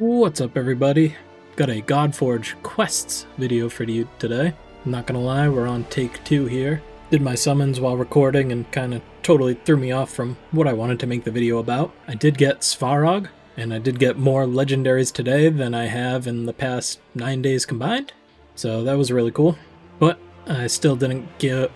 What's up, everybody? Got a GodforgeQuests video for you today. I'm not gonna lie, we're on take 2 here. Did my summons while recording and kinda totally threw me off from what I wanted to make the video about. I did get Svarog, and I did get more legendaries today than I have in the past 9 days combined. So that was really cool. But I still didn't get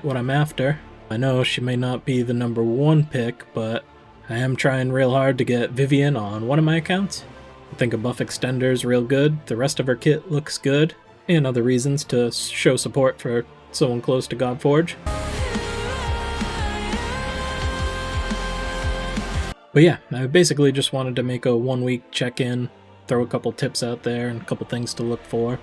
what I'm after. I know she may not be the #1 pick, but I am trying real hard to get Vivian on one of my accounts. I think a buff extender's real good, the rest of her kit looks good, and other reasons to show support for someone close to Godforge. But yeah, I basically just wanted to make a 1-week check-in, throw a couple tips out there and a couple things to look for.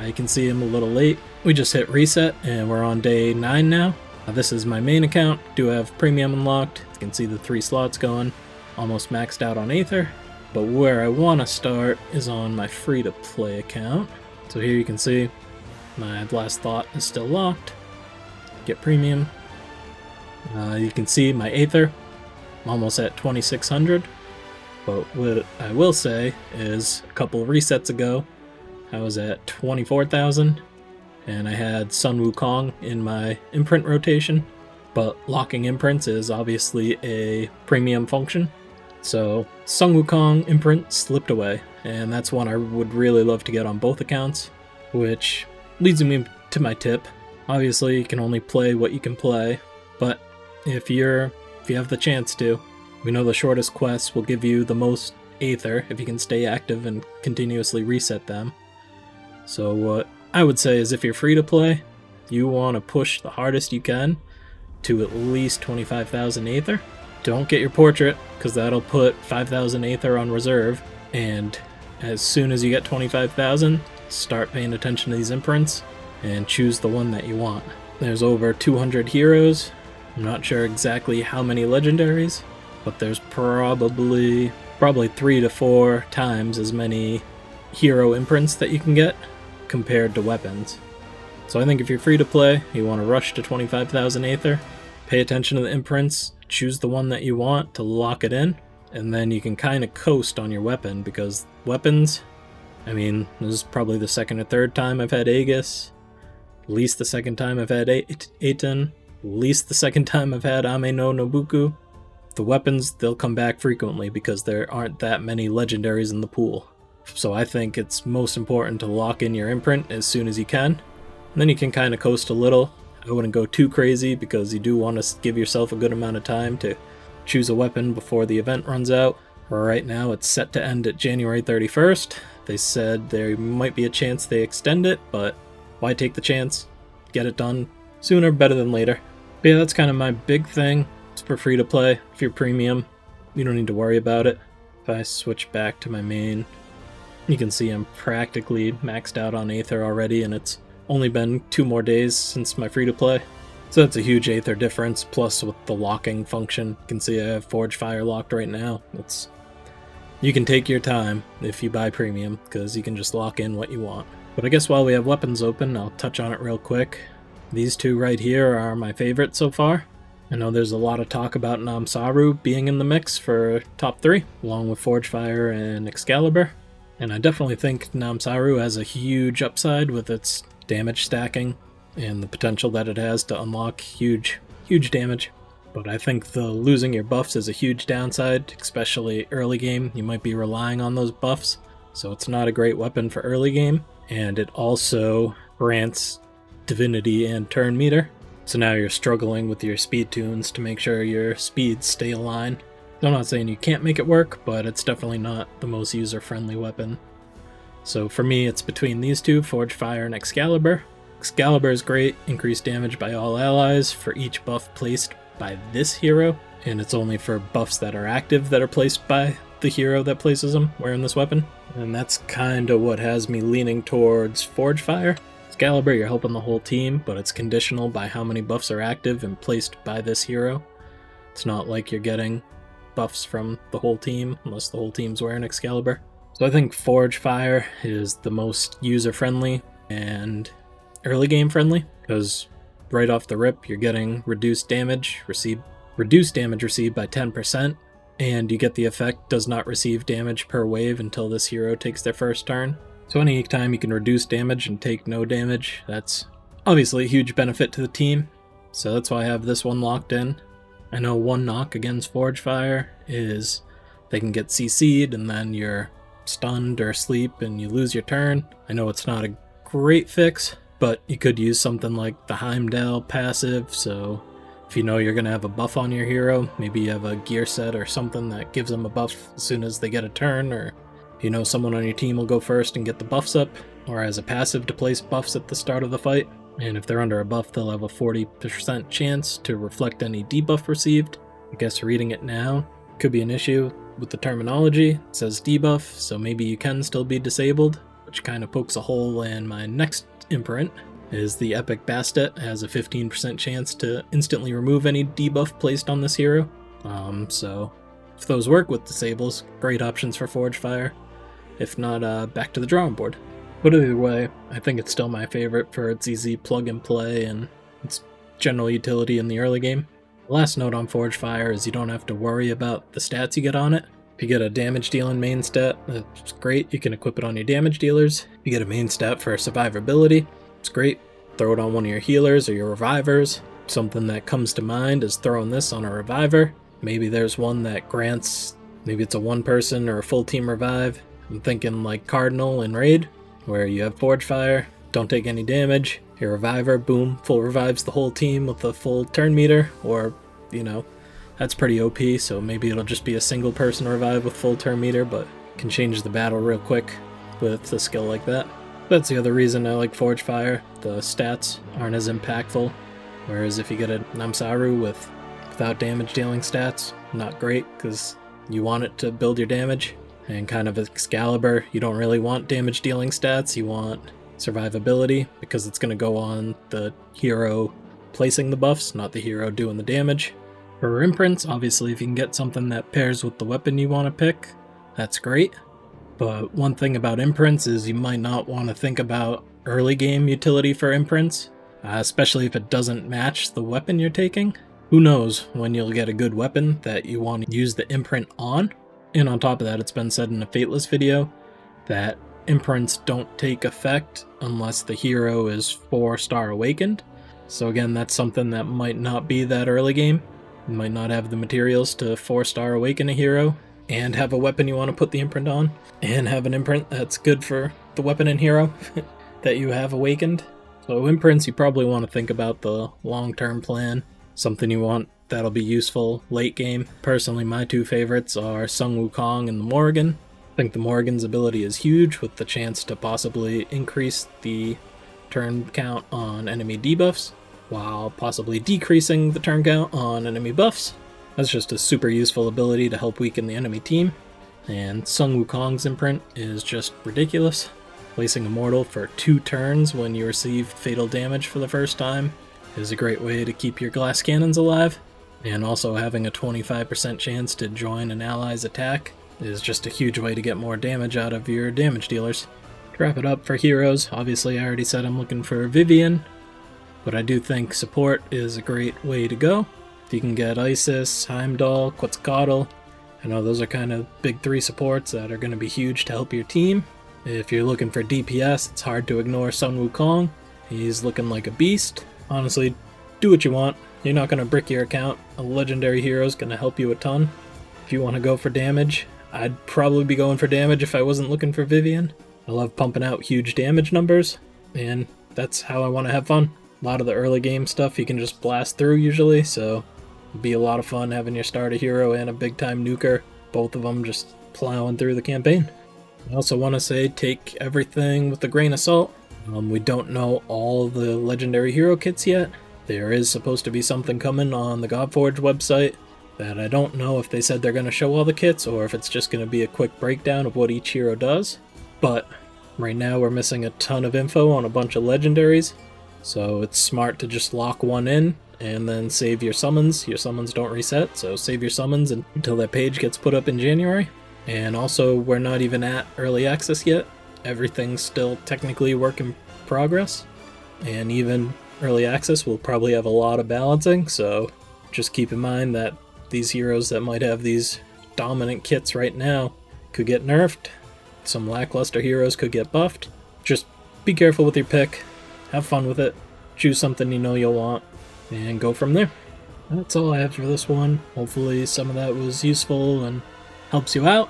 You can see I'm a little late. We just hit reset and we're on day 9 now. This is my main account, do have premium unlocked. You can see the 3 slots going, almost maxed out on Aether. But where I want to start is on my free-to-play account. So here you can see my Last Thought is still locked. Get premium. You can see my Aether, I'm almost at 2600. But what I will say is a couple resets ago, I was at 24,000. And I had Sun Wukong in my imprint rotation. But locking imprints is obviously a premium function. So Sun Wukong imprint slipped away, and that's one I would really love to get on both accounts, which leads me to my tip. Obviously you can only play what you can play, but if you have the chance to, we know the shortest quests will give you the most Aether if you can stay active and continuously reset them. So what I would say is if you're free to play, you want to push the hardest you can to at least 25,000 Aether. Don't get your portrait, because that'll put 5,000 Aether on reserve, and as soon as you get 25,000, start paying attention to these imprints and choose the one that you want. There's over 200 heroes. I'm not sure exactly how many legendaries, but there's probably 3 to 4 times as many hero imprints that you can get compared to weapons. So I think if you're free to play, you want to rush to 25,000 Aether, pay attention to the imprints, choose the one that you want to lock it in, and then you can kind of coast on your weapon, because weapons, I mean, this is probably the second or third time I've had Aegis, at least the second time I've had Aten, at least the second time I've had Ame no Nobuku. The weapons, they'll come back frequently because there aren't that many legendaries in the pool. So I think it's most important to lock in your imprint as soon as you can, and then you can kind of coast a little. I wouldn't go too crazy because you do want to give yourself a good amount of time to choose a weapon before the event runs out. Right now it's set to end at January 31st. They said there might be a chance they extend it, but why take the chance? Get it done sooner better than later. But yeah, that's kind of my big thing. It's for free to play. If you're premium, you don't need to worry about it. If I switch back to my main, you can see I'm practically maxed out on Aether already, and it's only been 2 more days since my free-to-play. So that's a huge Aether difference, plus with the locking function. You can see I have Forge Fire locked right now. You can take your time if you buy premium, because you can just lock in what you want. But I guess while we have weapons open, I'll touch on it real quick. These 2 right here are my favorites so far. I know there's a lot of talk about Namsaru being in the mix for top 3, along with Forge Fire and Excalibur. And I definitely think Namsaru has a huge upside with its damage stacking and the potential that it has to unlock huge damage. But I think the losing your buffs is a huge downside, especially early game. You might be relying on those buffs, so it's not a great weapon for early game. And it also grants divinity and turn meter, so now you're struggling with your speed tunes to make sure your speeds stay aligned. I'm not saying you can't make it work, but it's definitely not the most user-friendly weapon. So for me, it's between these 2, Forge Fire and Excalibur. Excalibur is great, increased damage by all allies for each buff placed by this hero, and it's only for buffs that are active that are placed by the hero that places them wearing this weapon. And that's kind of what has me leaning towards Forge Fire. Excalibur, you're helping the whole team, but it's conditional by how many buffs are active and placed by this hero. It's not like you're getting buffs from the whole team unless the whole team's wearing Excalibur. So I think Forge Fire is the most user-friendly and early game friendly, because right off the rip you're getting reduced damage received by 10%, and you get the effect does not receive damage per wave until this hero takes their first turn. So any time you can reduce damage and take no damage, that's obviously a huge benefit to the team. So that's why I have this one locked in. I know one knock against Forge Fire is they can get CC'd and then you're stunned or asleep and you lose your turn. I know it's not a great fix, but you could use something like the Heimdall passive, so if you know you're going to have a buff on your hero, maybe you have a gear set or something that gives them a buff as soon as they get a turn, or you know someone on your team will go first and get the buffs up, or as a passive to place buffs at the start of the fight. And if they're under a buff, they'll have a 40% chance to reflect any debuff received. I guess reading it now could be an issue with the terminology. It says debuff, so maybe you can still be disabled, which kind of pokes a hole in my next imprint, is the Epic Bastet has a 15% chance to instantly remove any debuff placed on this hero. So if those work with disables, great options for Forge Fire. If not, back to the drawing board. But either way, I think it's still my favorite for its easy plug and play and its general utility in the early game. The last note on Forge Fire is you don't have to worry about the stats you get on it. If you get a damage dealing main stat, that's great, you can equip it on your damage dealers. If you get a main stat for survivability, it's great, throw it on one of your healers or your revivers. Something that comes to mind is throwing this on a reviver. Maybe there's one that grants, maybe it's a one person or a full team revive. I'm thinking like Cardinal in Raid, where you have Forge Fire, don't take any damage, your reviver, boom, full revives the whole team with a full turn meter, or, you know, that's pretty OP, so maybe it'll just be a single person revive with full turn meter, but can change the battle real quick with a skill like that. That's the other reason I like Forge Fire. The stats aren't as impactful, whereas if you get a Namsaru without damage dealing stats, not great, because you want it to build your damage. And kind of Excalibur, you don't really want damage dealing stats, you want survivability, because it's going to go on the hero placing the buffs, not the hero doing the damage. For imprints, obviously if you can get something that pairs with the weapon you want to pick, that's great. But one thing about imprints is you might not want to think about early game utility for imprints, especially if it doesn't match the weapon you're taking. Who knows when you'll get a good weapon that you want to use the imprint on. And on top of that, it's been said in a Fateless video that imprints don't take effect unless the hero is 4-star awakened. So again, that's something that might not be that early game. You might not have the materials to 4-star awaken a hero, and have a weapon you want to put the imprint on, and have an imprint that's good for the weapon and hero that you have awakened. So imprints, you probably want to think about the long-term plan, something you want that'll be useful late game. Personally, my two favorites are Sun Wukong and the Morrigan. I think the Morrigan's ability is huge, with the chance to possibly increase the turn count on enemy debuffs, while possibly decreasing the turn count on enemy buffs. That's just a super useful ability to help weaken the enemy team. And Sun Wukong's imprint is just ridiculous. Placing Immortal for 2 turns when you receive fatal damage for the first time is a great way to keep your glass cannons alive. And also having a 25% chance to join an ally's attack is just a huge way to get more damage out of your damage dealers. To wrap it up for heroes, obviously I already said I'm looking for Vivian, but I do think support is a great way to go. If you can get Isis, Heimdall, Quetzalcoatl, I know those are kind of big 3 supports that are going to be huge to help your team. If you're looking for DPS, it's hard to ignore Sun Wukong. He's looking like a beast. Honestly, do what you want. You're not going to brick your account. A legendary hero is going to help you a ton. If you want to go for damage, I'd probably be going for damage if I wasn't looking for Vivian. I love pumping out huge damage numbers, and that's how I want to have fun. A lot of the early game stuff you can just blast through usually, so it'd be a lot of fun having your starter hero and a big time nuker, both of them just plowing through the campaign. I also want to say take everything with a grain of salt. We don't know all the legendary hero kits yet. There is supposed to be something coming on the Godforge website that I don't know if they said they're going to show all the kits or if it's just going to be a quick breakdown of what each hero does. But right now we're missing a ton of info on a bunch of legendaries, so it's smart to just lock one in and then save your summons. Your summons don't reset, so save your summons until that page gets put up in January. And also, we're not even at early access yet. Everything's still technically work in progress, and even early access will probably have a lot of balancing, so just keep in mind that these heroes that might have these dominant kits right now could get nerfed. Some lackluster heroes could get buffed. Just be careful with your pick. Have fun with it. Choose something you know you'll want. And go from there. That's all I have for this one. Hopefully some of that was useful and helps you out.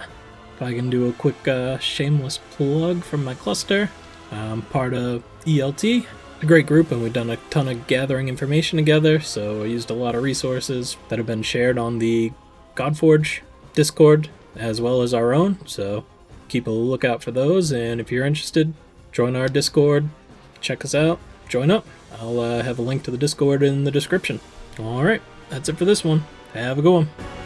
If I can do a quick shameless plug from my cluster. I'm part of ELT, a great group, and we've done a ton of gathering information together, so I used a lot of resources that have been shared on the Godforge Discord as well as our own, so keep a lookout for those, and if you're interested, join our Discord, check us out, join up. I'll have a link to the Discord in the description. Alright, that's it for this one. Have a good one.